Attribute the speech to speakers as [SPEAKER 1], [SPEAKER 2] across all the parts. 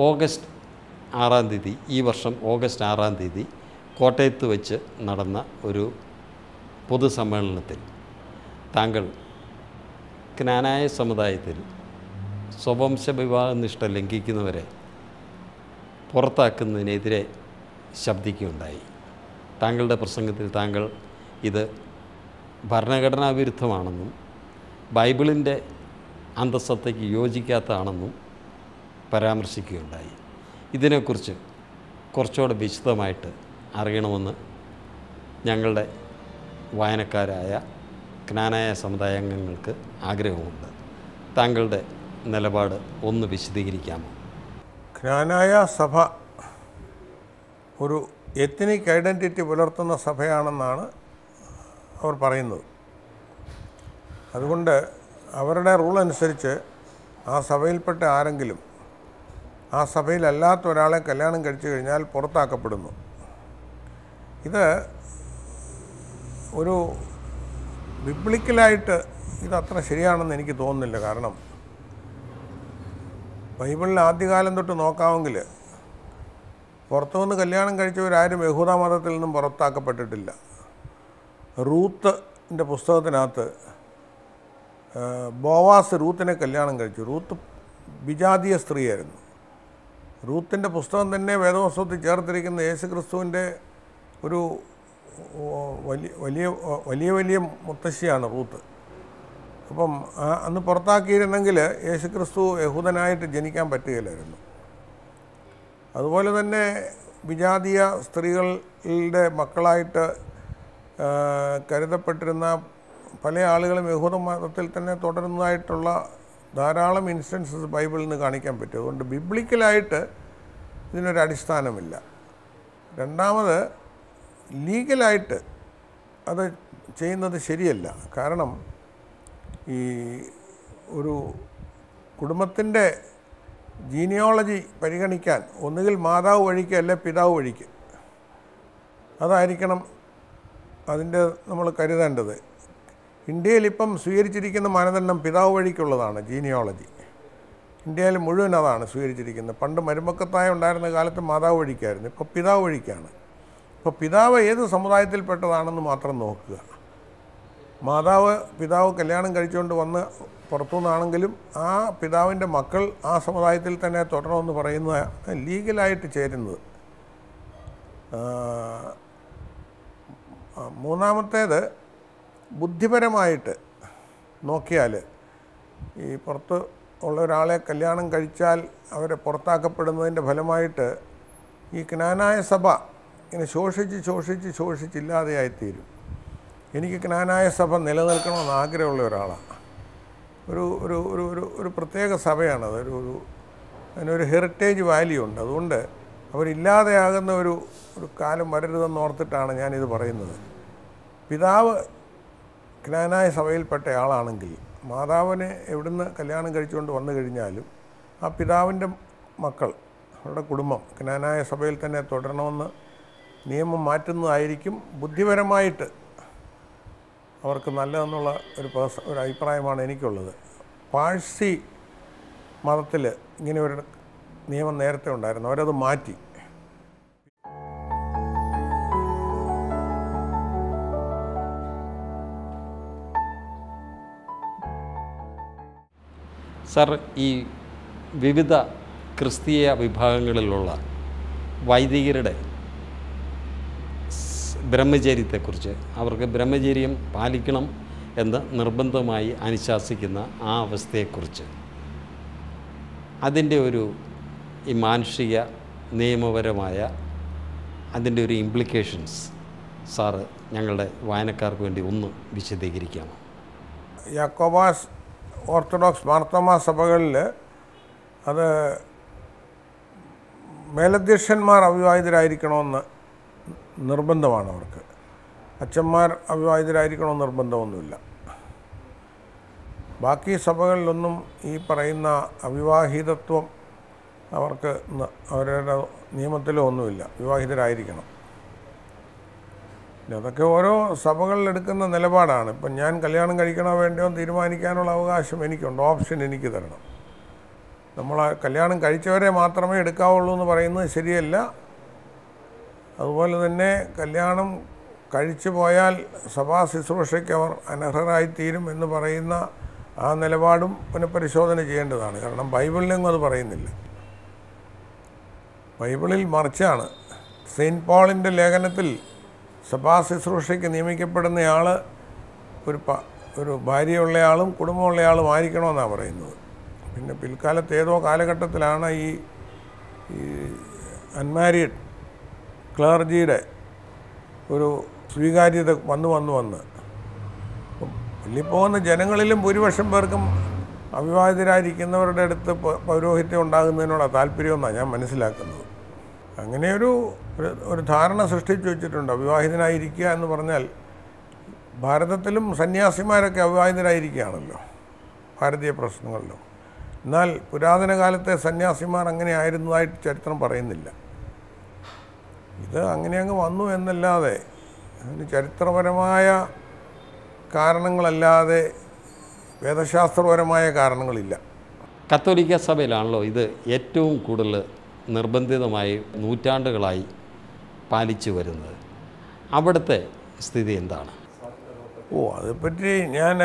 [SPEAKER 1] August 6-ാം തീയതി, ഈ വർഷം ഓഗസ്റ്റ് 6-ാം തീയതി കോട്ടയത്ത് വെച്ച് നടന്ന ഒരു പൊതുസമ്മേളനത്തിൽ താങ്കൾ ക്നാനായ സമുദായത്തിൽ സ്വവംശ വിവാഹ നിഷ്ഠ ലംഘിക്കുന്നവരെ പുറത്താക്കുന്നതിനെതിരെ ശബ്ദിക്കുകയുണ്ടായി. താങ്കളുടെ പ്രസംഗത്തിൽ താങ്കൾ ഇത് ഭരണഘടനാ വിരുദ്ധമാണെന്നും ബൈബിളിൻ്റെ അന്തസ്സത്തയ്ക്ക് യോജിക്കാത്തതാണെന്നും പരാമർശിക്കുകയുണ്ടായി. ഇതിനെക്കുറിച്ച് കുറച്ചുകൂടെ വിശദമായിട്ട് അറിയണമെന്ന് ഞങ്ങളുടെ വായനക്കാരായ ക്നാനായ സമുദായ അംഗങ്ങൾക്ക് ആഗ്രഹമുണ്ട്. താങ്കളുടെ നിലപാട് ഒന്ന് വിശദീകരിക്കാമോ?
[SPEAKER 2] ക്നാനായ സഭ ഒരു എത്നിക് ഐഡൻറ്റിറ്റി പുലർത്തുന്ന സഭയാണെന്നാണ് അവർ പറയുന്നത്. അതുകൊണ്ട് അവരുടെ റൂൾ അനുസരിച്ച് ആ സഭയിൽപ്പെട്ട ആരെങ്കിലും ആ സഭയിലല്ലാത്ത ഒരാളെ കല്യാണം കഴിച്ചു കഴിഞ്ഞാൽ പുറത്താക്കപ്പെടുന്നു. ഇത് ഒരു ബിബ്ലിക്കലായിട്ട് ഇതത്ര ശരിയാണെന്ന് എനിക്ക് തോന്നുന്നില്ല. കാരണം ബൈബിളിൽ ആദ്യകാലം തൊട്ട് നോക്കാമെങ്കിൽ പുറത്തുനിന്ന് കല്യാണം കഴിച്ചവരാരും യഹൂദ മതത്തിൽ നിന്നും പുറത്താക്കപ്പെട്ടിട്ടില്ല. റൂത്തിൻ്റെ പുസ്തകത്തിനകത്ത് ബോവാസ് റൂത്തിനെ കല്യാണം കഴിച്ചു. റൂത്ത് വിജാതീയ സ്ത്രീയായിരുന്നു. റൂത്തിൻ്റെ പുസ്തകം തന്നെ വേദപുസ്തകത്തിൽ ചേർത്തിരിക്കുന്ന യേശുക്രിസ്തുവിൻ്റെ ഒരു വലിയ വലിയ വലിയ മുത്തശ്ശിയാണ് റൂത്ത്. അപ്പം അന്ന് പുറത്താക്കിയിരുന്നെങ്കിൽ യേശുക്രിസ്തു യഹൂദനായിട്ട് ജനിക്കാൻ പറ്റുകയില്ലായിരുന്നു. അതുപോലെ തന്നെ വിജാതീയ സ്ത്രീകളുടെ മക്കളായിട്ട് കരുതപ്പെട്ടിരുന്ന പല ആളുകളും യഹൂദ മതത്തിൽ തന്നെ തുടരുന്നതായിട്ടുള്ള ധാരാളം ഇൻസ്റ്റൻസസ് ബൈബിളിൽ നിന്ന് കാണിക്കാൻ പറ്റും. അതുകൊണ്ട് ബിബ്ലിക്കലായിട്ട് ഇതിനൊരു അടിസ്ഥാനമില്ല. രണ്ടാമത് ലീഗലായിട്ട് അത് ചെയ്യുന്നത് ശരിയല്ല. കാരണം ഈ ഒരു കുടുംബത്തിൻ്റെ ജീനിയോളജി പരിഗണിക്കാൻ ഒന്നുകിൽ മാതാവ് വഴിക്ക് അല്ലെ പിതാവ് വഴിക്ക് അതായിരിക്കണം അതിൻ്റെ നമ്മൾ കരുതേണ്ടത്. ഇന്ത്യയിൽ ഇപ്പം സ്വീകരിച്ചിരിക്കുന്ന മാനദണ്ഡം പിതാവ് വഴിക്കുള്ളതാണ്. ജീനിയോളജി ഇന്ത്യയിൽ മുഴുവൻ അതാണ് സ്വീകരിച്ചിരിക്കുന്നത്. പണ്ട് മരുമക്കത്തായ ഉണ്ടായിരുന്ന കാലത്ത് മാതാവ് വഴിക്കായിരുന്നു, ഇപ്പോൾ പിതാവ് വഴിക്കാണ്. ഇപ്പോൾ പിതാവ് ഏത് സമുദായത്തിൽപ്പെട്ടതാണെന്ന് മാത്രം നോക്കുക. പിതാവ് കല്യാണം കഴിച്ചുകൊണ്ട് വന്ന് പുറത്തുനിന്നാണെങ്കിലും ആ പിതാവിൻ്റെ മക്കൾ ആ സമുദായത്തിൽ തന്നെ തുടരണമെന്ന് പറയുന്നത് ലീഗലായിട്ട് ചേരുന്നത്. മൂന്നാമത്തേത് ബുദ്ധിപരമായിട്ട് നോക്കിയാൽ ഈ പുറത്ത് ഉള്ള ഒരാളെ കല്യാണം കഴിച്ചാൽ അവരെ പുറത്താക്കപ്പെടുന്നതിൻ്റെ ഫലമായിട്ട് ഈ ക്നാനായ സഭ ഇങ്ങനെ ശോഷിച്ചില്ലാതെയായിത്തീരും. എനിക്ക് ക്നാനായ സഭ നിലനിൽക്കണമെന്ന് ആഗ്രഹമുള്ള ഒരാളാണ്. ഒരു ഒരു ഒരു ഒരു ഒരു പ്രത്യേക സഭയാണത്. അതിനൊരു ഹെറിറ്റേജ് വാല്യൂ ഉണ്ട്. അതുകൊണ്ട് അവരില്ലാതെയാകുന്ന ഒരു കാലം വരരുതെന്ന് ഓർത്തിട്ടാണ് ഞാനിത് പറയുന്നത്. പിതാവ് ക്നാനായ സഭയിൽപ്പെട്ട ആളാണെങ്കിൽ മാതാവിനെ എവിടുന്ന് കല്യാണം കഴിച്ചുകൊണ്ട് വന്നു കഴിഞ്ഞാലും ആ പിതാവിൻ്റെ മക്കൾ അവരുടെ കുടുംബം ക്നാനായ സഭയിൽ തന്നെ തുടരണമെന്ന് നിയമം മാറ്റുന്നതായിരിക്കും ബുദ്ധിപരമായിട്ട് അവർക്ക് നല്ലതെന്നുള്ള ഒരു അഭിപ്രായമാണ് എനിക്കുള്ളത്. പാഴ്സി മതത്തിൽ ഇങ്ങനെ ഒരു നിയമം നേരത്തെ ഉണ്ടായിരുന്നു, അവരത് മാറ്റി.
[SPEAKER 1] സർ, ഈ വിവിധ ക്രിസ്തീയ വിഭാഗങ്ങളിലുള്ള വൈദികരുടെ ബ്രഹ്മചര്യത്തെക്കുറിച്ച്, അവർക്ക് ബ്രഹ്മചര്യം പാലിക്കണം എന്ന് നിർബന്ധമായി അനുശാസിക്കുന്ന ആ അവസ്ഥയെക്കുറിച്ച്, അതിൻ്റെ ഈ മാനുഷിക നിയമപരമായ അതിൻ്റെ ഒരു ഇംപ്ലിക്കേഷൻസ് സാറ് ഞങ്ങളുടെ വായനക്കാർക്ക് വേണ്ടി ഒന്ന് വിശദീകരിക്കാമോ?
[SPEAKER 2] യാക്കോബാസ് ഓർത്തഡോക്സ് മാർത്തോമാ സഭകളിൽ അത് മേലധ്യക്ഷന്മാർ അവിവാഹിതരായിരിക്കണമെന്ന് നിർബന്ധമാണ്. അവർക്ക് അച്ഛന്മാർ അവിവാഹിതരായിരിക്കണമെന്ന് നിർബന്ധമൊന്നുമില്ല. ബാക്കി സഭകളിലൊന്നും ഈ പറയുന്ന അവിവാഹിതത്വം അവർക്ക് അവരുടെ നിയമത്തിലോ ഒന്നുമില്ല, വിവാഹിതരായിരിക്കണം. അതൊക്കെ ഓരോ സഭകളിലെടുക്കുന്ന നിലപാടാണ്. ഇപ്പം ഞാൻ കല്യാണം കഴിക്കണോ വേണ്ടയോ എന്ന് തീരുമാനിക്കാനുള്ള അവകാശം എനിക്കുണ്ട്, ഓപ്ഷൻ എനിക്ക് തരണം. നമ്മൾ കല്യാണം കഴിച്ചവരെ മാത്രമേ എടുക്കാവുള്ളൂ എന്ന് പറയുന്നത് ശരിയല്ല. അതുപോലെ തന്നെ കല്യാണം കഴിച്ചു പോയാൽ സഭാ ശുശ്രൂഷയ്ക്ക് അവർ അനർഹരായിത്തീരും എന്ന് പറയുന്ന ആ നിലപാടും പുനഃപരിശോധന ചെയ്യേണ്ടതാണ്. കാരണം ബൈബിളിലെങ്ങും അത് പറയുന്നില്ല. ബൈബിളിൽ മറിച്ചാണ്. സെയിൻറ്റ് പോളിൻ്റെ ലേഖനത്തിൽ സഭാ ശുശ്രൂഷയ്ക്ക് നിയമിക്കപ്പെടുന്നയാൾ ഒരു ഭാര്യയുള്ളയാളും കുടുംബമുള്ളയാളും ആയിരിക്കണമെന്നാണ് പറയുന്നത്. പിന്നെ പിൽക്കാലത്ത് ഏതോ കാലഘട്ടത്തിലാണ് ഈ അൺമാരീഡ് ക്ലർജിയുടെ ഒരു സ്വീകാര്യത വന്ന് പള്ളിയിൽ പോകുന്ന ജനങ്ങളിലും ഭൂരിപക്ഷം പേർക്കും അവിവാഹിതരായിരിക്കുന്നവരുടെ അടുത്ത് പൗരോഹിത്യം ഉണ്ടാകുന്നതിനുള്ള താല്പര്യമെന്നാണ് ഞാൻ മനസ്സിലാക്കുന്നത്. അങ്ങനെയൊരു ധാരണ സൃഷ്ടിച്ചു വച്ചിട്ടുണ്ട്. അവിവാഹിതനായിരിക്കുക എന്ന് പറഞ്ഞാൽ ഭാരതത്തിലും സന്യാസിമാരൊക്കെ അവിവാഹിതരായിരിക്കുകയാണല്ലോ ഭാരതീയ പ്രശ്നങ്ങളിലും. എന്നാൽ പുരാതന കാലത്തെ സന്യാസിമാർ അങ്ങനെ ആയിരുന്നതായിട്ട് ചരിത്രം പറയുന്നില്ല. ഇത് അങ്ങനെ അങ്ങ് വന്നു എന്നല്ലാതെ അതിന് ചരിത്രപരമായ കാരണങ്ങളല്ലാതെ വേദശാസ്ത്രപരമായ കാരണങ്ങളില്ല.
[SPEAKER 1] കത്തോലിക്ക സഭയിലാണല്ലോ ഇത് ഏറ്റവും കൂടുതൽ നിർബന്ധിതമായി നൂറ്റാണ്ടുകളായി പാലിച്ചു വരുന്നത്. അവിടുത്തെ സ്ഥിതി എന്താണ്?
[SPEAKER 2] അതേപ്പറ്റി ഞാൻ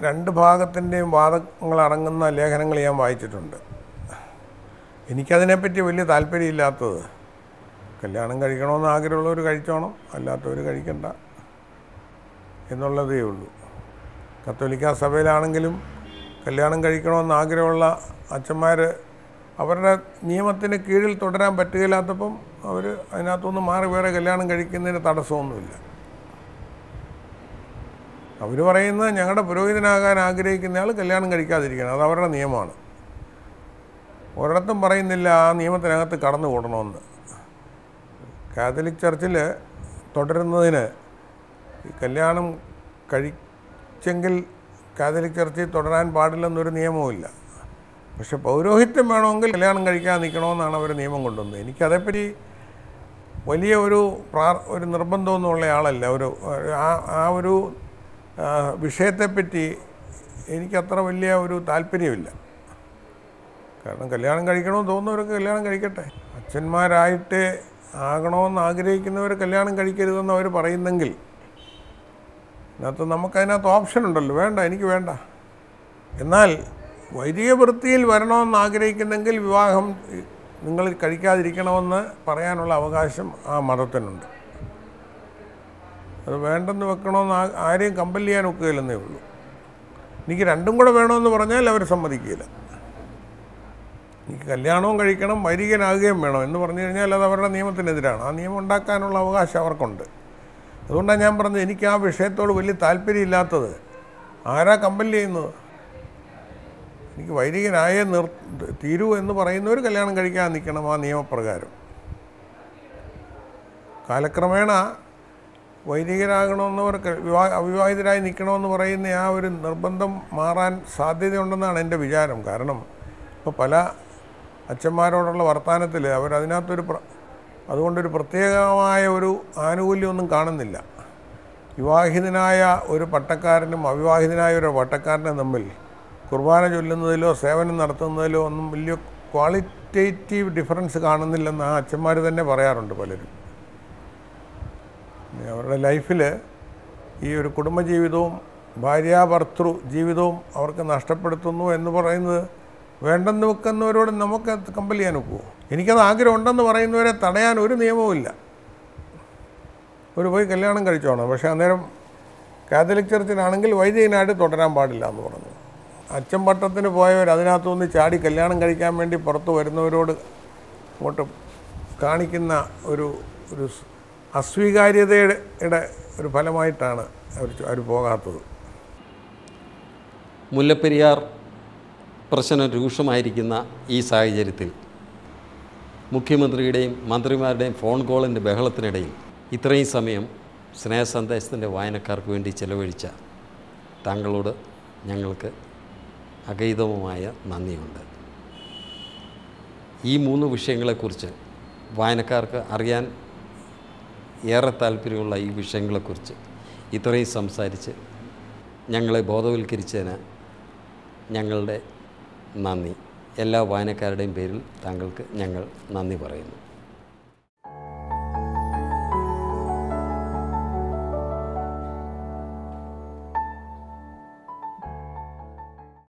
[SPEAKER 2] രണ്ട് ഭാഗത്തിൻ്റെയും വാദങ്ങളടങ്ങുന്ന ലേഖനങ്ങൾ ഞാൻ വായിച്ചിട്ടുണ്ട്. എനിക്കതിനെപ്പറ്റി വലിയ താല്പര്യമില്ലാത്തത്, കല്യാണം കഴിക്കണമെന്ന് ആഗ്രഹമുള്ളവർ കഴിച്ചോണം, അല്ലാത്തവർ കഴിക്കണ്ട എന്നുള്ളതേ ഉള്ളൂ. കത്തോലിക്ക സഭയിലാണെങ്കിലും കല്യാണം കഴിക്കണമെന്ന് ആഗ്രഹമുള്ള അച്ഛന്മാർ അവരുടെ നിയമത്തിന് കീഴിൽ തുടരാൻ പറ്റുകയില്ലാത്തപ്പം അവർ അതിനകത്തുനിന്ന് മാറി വേറെ കല്യാണം കഴിക്കുന്നതിന് തടസ്സമൊന്നുമില്ല. അവർ പറയുന്നത് ഞങ്ങളുടെ പുരോഹിതനാകാൻ ആഗ്രഹിക്കുന്നയാൾ കല്യാണം കഴിക്കാതിരിക്കണം, അത് അവരുടെ നിയമമാണ്. ഒരിടത്തും പറയുന്നില്ല ആ നിയമത്തിനകത്ത് കടന്നു കൂടണമെന്ന്. കാത്തലിക് ചർച്ചിൽ തുടരുന്നതിന് കല്യാണം കഴിച്ചെങ്കിൽ കാത്തലിക് ചർച്ചിൽ തുടരാൻ പാടില്ലെന്നൊരു നിയമവുമില്ല. പക്ഷെ പൗരോഹിത്യം വേണമെങ്കിൽ കല്യാണം കഴിക്കാൻ നിൽക്കണമെന്നാണ് അവർ നിയമം കൊണ്ടുവന്നത്. എനിക്കതേപ്പറ്റി വലിയ ഒരു നിർബന്ധമൊന്നുമുള്ള ആളല്ല. ഒരു വിഷയത്തെപ്പറ്റി എനിക്കത്ര വലിയ ഒരു താല്പര്യമില്ല. കാരണം കല്യാണം കഴിക്കണമെന്ന് തോന്നുന്നവർക്ക് കല്യാണം കഴിക്കട്ടെ. അച്ഛന്മാരായിട്ട് ആകണമെന്ന് ആഗ്രഹിക്കുന്നവർ കല്യാണം കഴിക്കരുതെന്ന് അവർ പറയുന്നെങ്കിൽ നമുക്കതിനകത്ത് ഓപ്ഷൻ ഉണ്ടല്ലോ. വേണ്ട, എനിക്ക് വേണ്ട. എന്നാൽ വൈദിക വൃത്തിയിൽ വരണമെന്ന് ആഗ്രഹിക്കുന്നെങ്കിൽ വിവാഹം നിങ്ങൾ കഴിക്കാതിരിക്കണമെന്ന് പറയാനുള്ള അവകാശം ആ മതത്തിനുണ്ട്. അത് വേണ്ടെന്ന് വെക്കണമെന്ന് ആരെയും കമ്പൽ ചെയ്യാൻ ഒക്കുകയില്ലെന്നേ ഉള്ളൂ. എനിക്ക് രണ്ടും കൂടെ വേണമെന്ന് പറഞ്ഞാൽ അവർ സമ്മതിക്കില്ല. എനിക്ക് കല്യാണവും കഴിക്കണം വൈദികനാകുകയും വേണം എന്ന് പറഞ്ഞു കഴിഞ്ഞാൽ അത് അവരുടെ നിയമത്തിനെതിരാണ്. ആ നിയമം ഉണ്ടാക്കാനുള്ള അവകാശം അവർക്കുണ്ട്. അതുകൊണ്ടാണ് ഞാൻ പറഞ്ഞത് എനിക്ക് ആ വിഷയത്തോട് വലിയ താല്പര്യമില്ലാത്തത്. ആരാ കമ്പൽ ചെയ്യുന്നത്? എനിക്ക് വൈദികനായേ തീരൂ എന്ന് പറയുന്നവർ കല്യാണം കഴിക്കാൻ നിൽക്കണം ആ നിയമപ്രകാരം. കാലക്രമേണ വൈദികരാകണമെന്നവർക്ക് അവിവാഹിതരായി നിൽക്കണമെന്ന് പറയുന്ന ആ ഒരു നിർബന്ധം മാറാൻ സാധ്യതയുണ്ടെന്നാണ് എൻ്റെ വിചാരം. കാരണം ഇപ്പോൾ പല അച്ഛന്മാരോടുള്ള വർത്തമാനത്തിൽ അതുകൊണ്ടൊരു പ്രത്യേകമായ ഒരു ആനുകൂല്യമൊന്നും കാണുന്നില്ല. വിവാഹിതനായ ഒരു പട്ടക്കാരനും അവിവാഹിതനായ ഒരു പട്ടക്കാരനും തമ്മിൽ കുർബാന ചൊല്ലുന്നതിലോ സേവനം നടത്തുന്നതിലോ ഒന്നും വലിയ ക്വാളിറ്റേറ്റീവ് ഡിഫറൻസ് കാണുന്നില്ലെന്ന് ആ അച്ഛന്മാർ തന്നെ പറയാറുണ്ട് പലരും. അവരുടെ ലൈഫിൽ ഈ ഒരു കുടുംബജീവിതവും ഭാര്യാഭർത്തൃ ജീവിതവും അവർക്ക് നഷ്ടപ്പെടുത്തുന്നു എന്ന് പറയുന്നത് വേണ്ടെന്ന് വെക്കുന്നവരോട് നമുക്ക് കമ്പൽ ചെയ്യാൻ ഒക്കുമോ? എനിക്കത് ആഗ്രഹം ഉണ്ടെന്ന് പറയുന്നവരെ തടയാൻ ഒരു നിയമവുമില്ല. പോയി കല്യാണം കഴിച്ചോണം. പക്ഷേ അന്നേരം കാത്തലിക് ചർച്ചിലാണെങ്കിൽ വൈദികനായിട്ട് തുടരാൻ പാടില്ല എന്ന് പറഞ്ഞു. അച്ഛൻ പട്ടത്തിന് പോയവർ അതിനകത്തുനിന്ന് ചാടി കല്യാണം കഴിക്കാൻ വേണ്ടി പുറത്ത് വരുന്നവരോട് അങ്ങോട്ട് കാണിക്കുന്ന ഒരു അസ്വീകാര്യതയുടെ ഒരു ഫലമായിട്ടാണ് അവർ പോകാത്തത്.
[SPEAKER 1] മുല്ലപ്പെരിയാർ പ്രശ്നം രൂക്ഷമായിരിക്കുന്ന ഈ സാഹചര്യത്തിൽ മുഖ്യമന്ത്രിയുടെയും മന്ത്രിമാരുടെയും ഫോൺ കോളിൻ്റെ ബഹളത്തിനിടയിൽ ഇത്രയും സമയം സ്നേഹസന്ദേശത്തിൻ്റെ വായനക്കാർക്ക് വേണ്ടി ചെലവഴിച്ച താങ്കളോട് ഞങ്ങൾക്ക് അഗൈതവുമായ നന്ദിയുണ്ട്. ഈ 3 വിഷയങ്ങളെക്കുറിച്ച് വായനക്കാർക്ക് അറിയാൻ ഏറെ താല്പര്യമുള്ള ഈ വിഷയങ്ങളെക്കുറിച്ച് ഇത്രയും സംസാരിച്ച് ഞങ്ങളെ ബോധവൽക്കരിച്ചതിന് ഞങ്ങളുടെ നന്ദി എല്ലാ വായനക്കാരുടെയും പേരിൽ താങ്കൾക്ക് ഞങ്ങൾ നന്ദി പറയുന്നു.